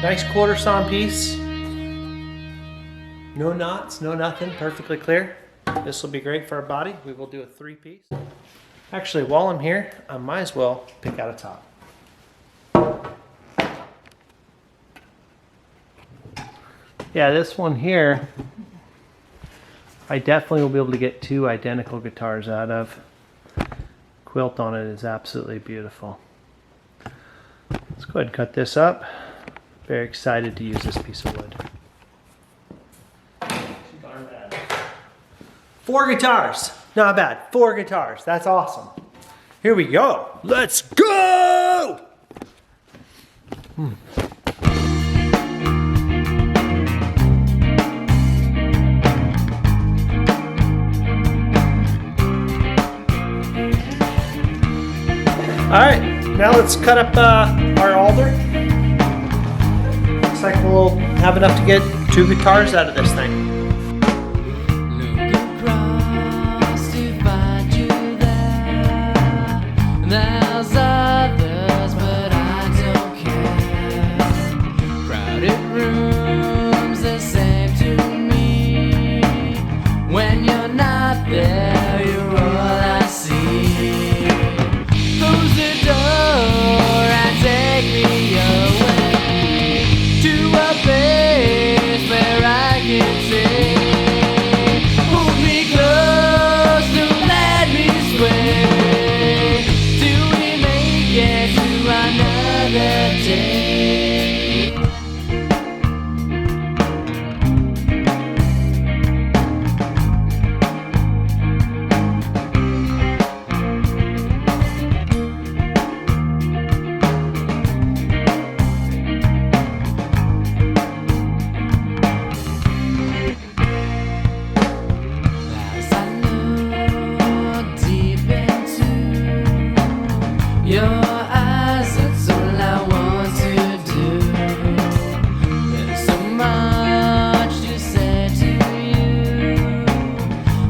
Nice quarter sawn piece. No knots, no nothing, perfectly clear. This will be great for our body. We will do a 3-piece. Actually, while I'm here, I might as well pick out a top. Yeah, this one here, I definitely will be able to get 2 identical guitars out of. Quilt on it is absolutely beautiful. Let's go ahead and cut this up. Very excited to use this piece of wood. Darn bad. 4 guitars, not bad. 4 guitars, that's awesome. Here we go. Let's go! All right, now let's cut up our alder. Looks like we'll have enough to get 2 guitars out of this thing. Look across to find you there. There's others, but I don't care. Crowded rooms, the same to me. When you're not there, you're all I see. Close the door and take me away to a place where I can say, hold me close, don't let me sway, till we make it to another day. As I look deep into your eyes, that's all I want to do. There's so much to say to you.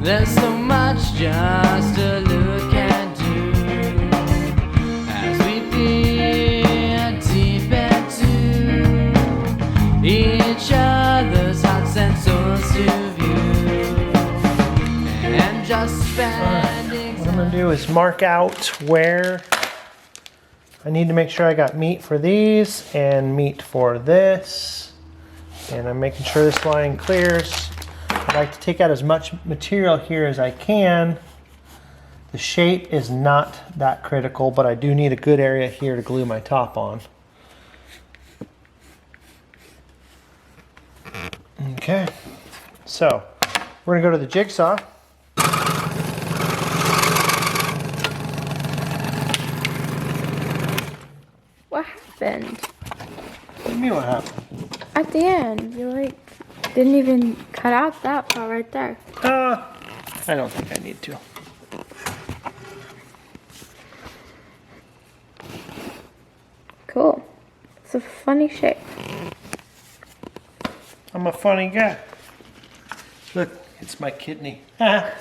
There's so much just to look and do. As we peer deep into each other's hearts and souls to view. And just spending What I'm gonna do is mark out where I need to make sure I got meat for these and meat for this. And I'm making sure this line clears. I like to take out as much material here as I can. The shape is not that critical, but I do need a good area here to glue my top on. Okay, so we're gonna go to the jigsaw. What happened? What do you mean what happened? At the end, you like didn't even cut out that part right there. I don't think I need to. Cool. It's a funny shape. I'm a funny guy. Look, it's my kidney. Meh.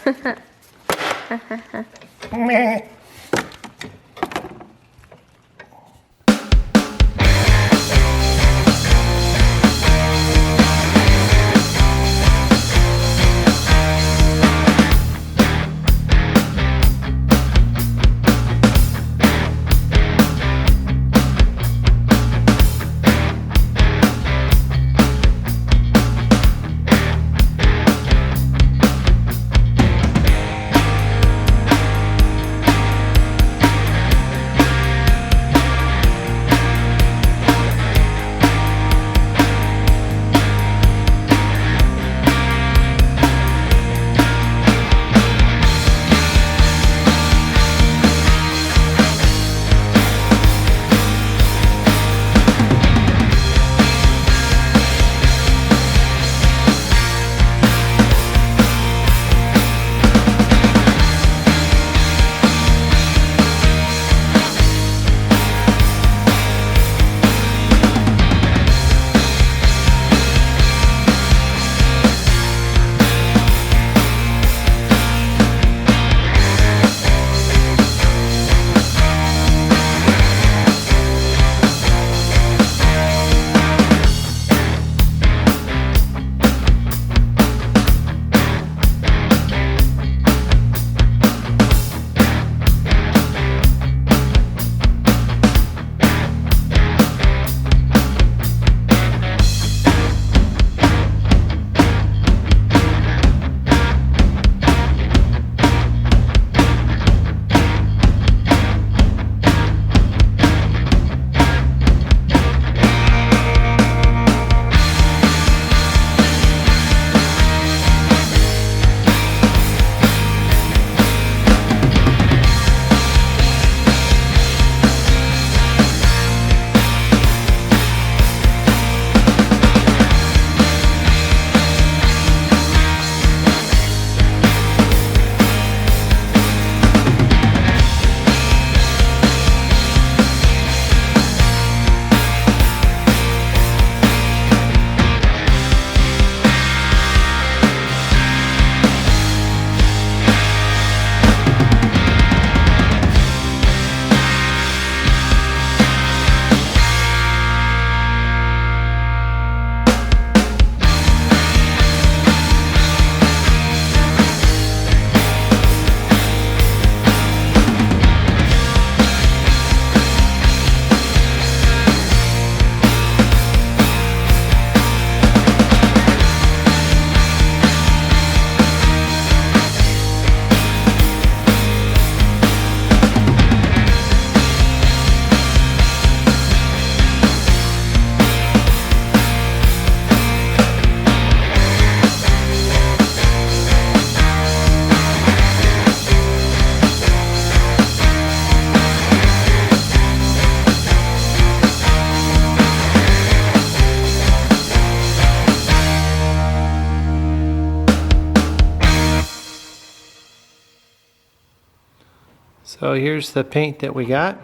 So here's the paint that we got.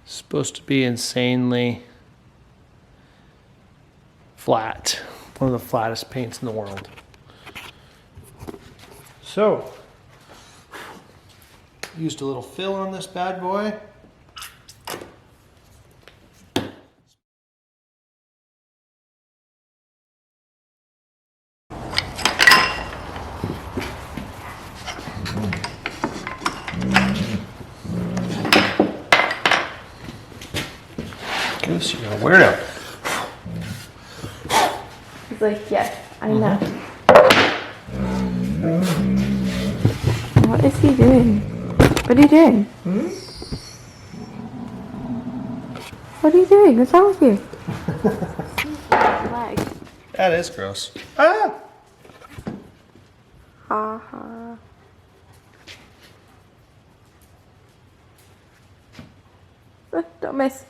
Supposed to be insanely flat. One of the flattest paints in the world. So, used a little fill on this bad boy. Goose, you're a weirdo. He's like, yes, I know. What is he doing? What are you doing? What are you doing? What's wrong with you? Leg. That is gross. Ah! Ha ha. Don't miss.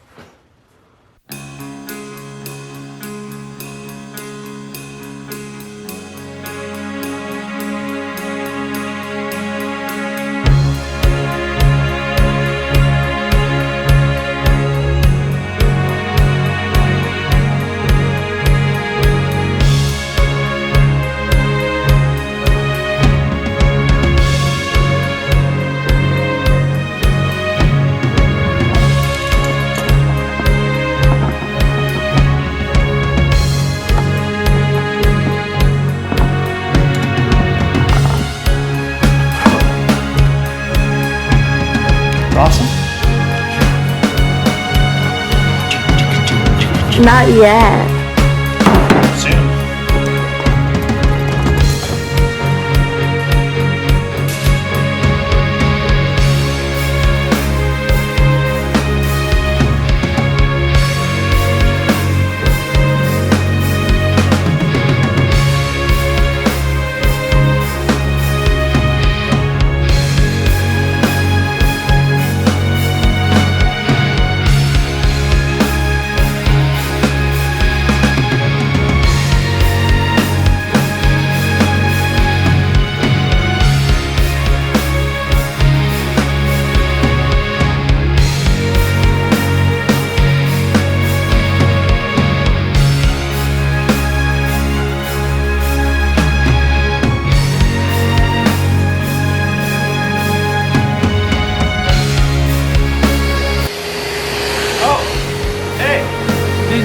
Awesome. Not yet. Soon.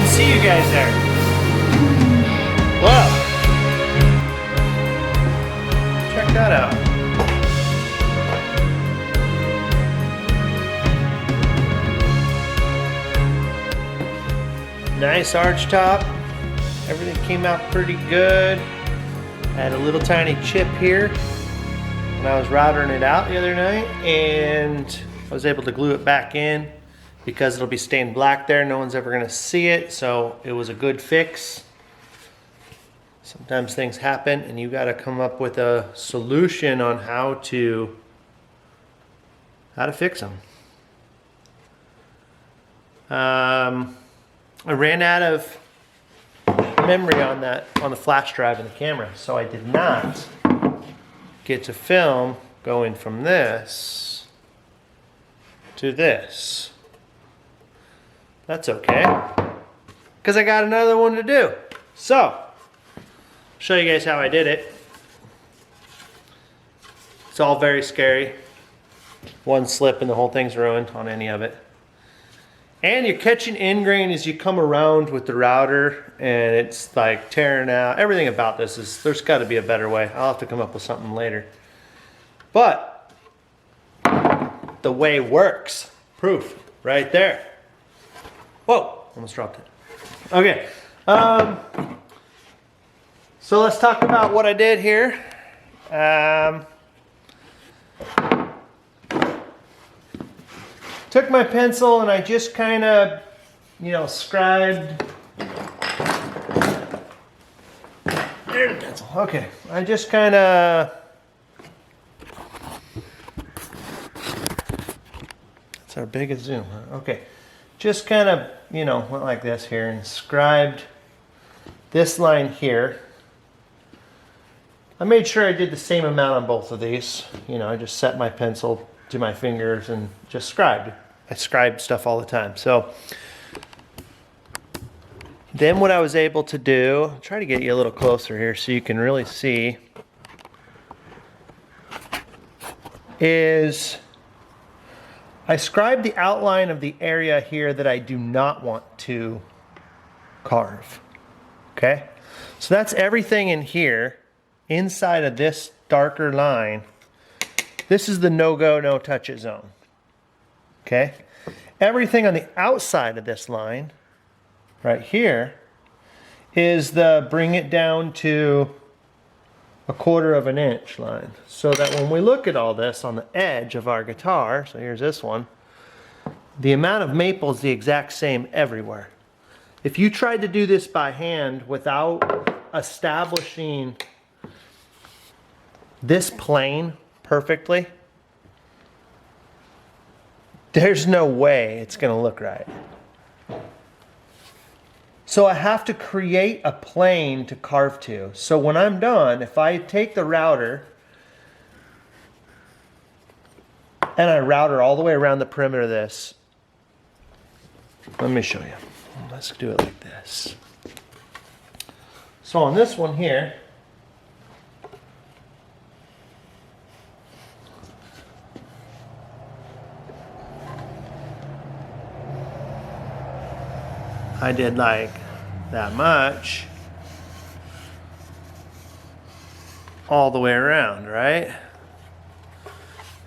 See you guys there. Wow. Check that out. Nice arch top. Everything came out pretty good. Had a little tiny chip here when I was routering it out the other night, and I was able to glue it back in. Because it'll be stained black there, no one's ever gonna see it, so it was a good fix. Sometimes things happen and you gotta come up with a solution on how to fix them. I ran out of memory on the flash drive in the camera, so I did not get to film going from this to this. That's okay, because I got another one to do. So, I'll show you guys how I did it. It's all very scary. One slip and the whole thing's ruined on any of it. And you're catching ingrain as you come around with the router, and it's like tearing out. Everything about this is, there's got to be a better way. I'll have to come up with something later. But, the way works. Proof, right there. Whoa, almost dropped it. Okay, so let's talk about what I did here. Took my pencil and I just kind of, scribed. There's the pencil. Okay, I just kind of. That's our biggest zoom, huh? Okay. Just kind of, went like this here and scribed this line here. I made sure I did the same amount on both of these. You know, I just set my pencil to my fingers and just scribed. I scribe stuff all the time. So then what I was able to do, I'll try to get you a little closer here so you can really see, is I scribed the outline of the area here that I do not want to carve. Okay? So that's everything in here, inside of this darker line. This is the no-go, no-touch-it zone. Okay? Everything on the outside of this line, right here, is the bring it down to 1/4 of an inch line. So that when we look at all this on the edge of our guitar, so here's this one, the amount of maple is the exact same everywhere. If you tried to do this by hand without establishing this plane perfectly, there's no way it's going to look right. So I have to create a plane to carve to. So when I'm done, if I take the router and I router all the way around the perimeter of this, let me show you. Let's do it like this. So on this one here, I did like that much all the way around, right?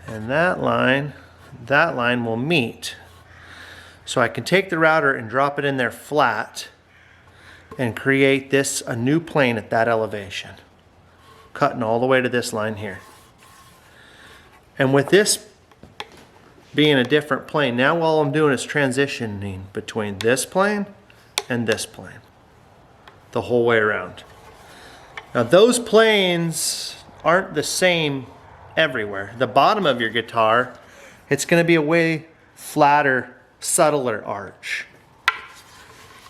And that line will meet. So I can take the router and drop it in there flat and create this, a new plane at that elevation, cutting all the way to this line here. And with this being a different plane, now all I'm doing is transitioning between this plane and this plane the whole way around. Now those planes aren't the same everywhere. The bottom of your guitar, it's going to be a way flatter, subtler arch.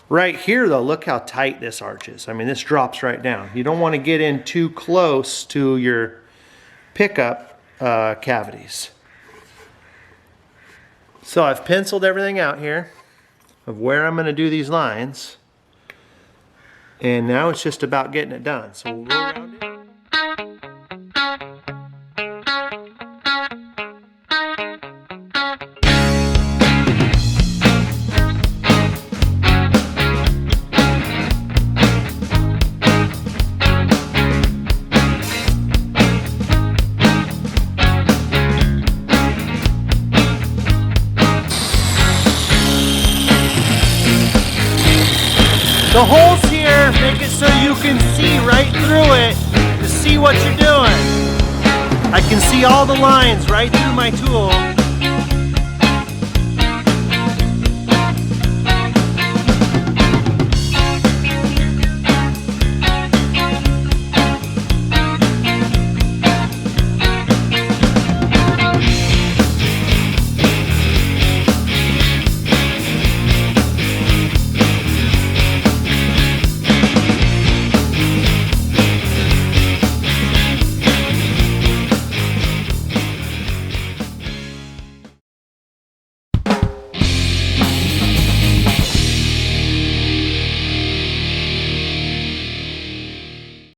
Right here though, look how tight this arch is. I mean, this drops right down. You don't want to get in too close to your pickup cavities. So I've penciled everything out here of where I'm going to do these lines, and now it's just about getting it done. So we'll go around it. The holes here make it so you can see right through it to see what you're doing. I can see all the lines right through my tool.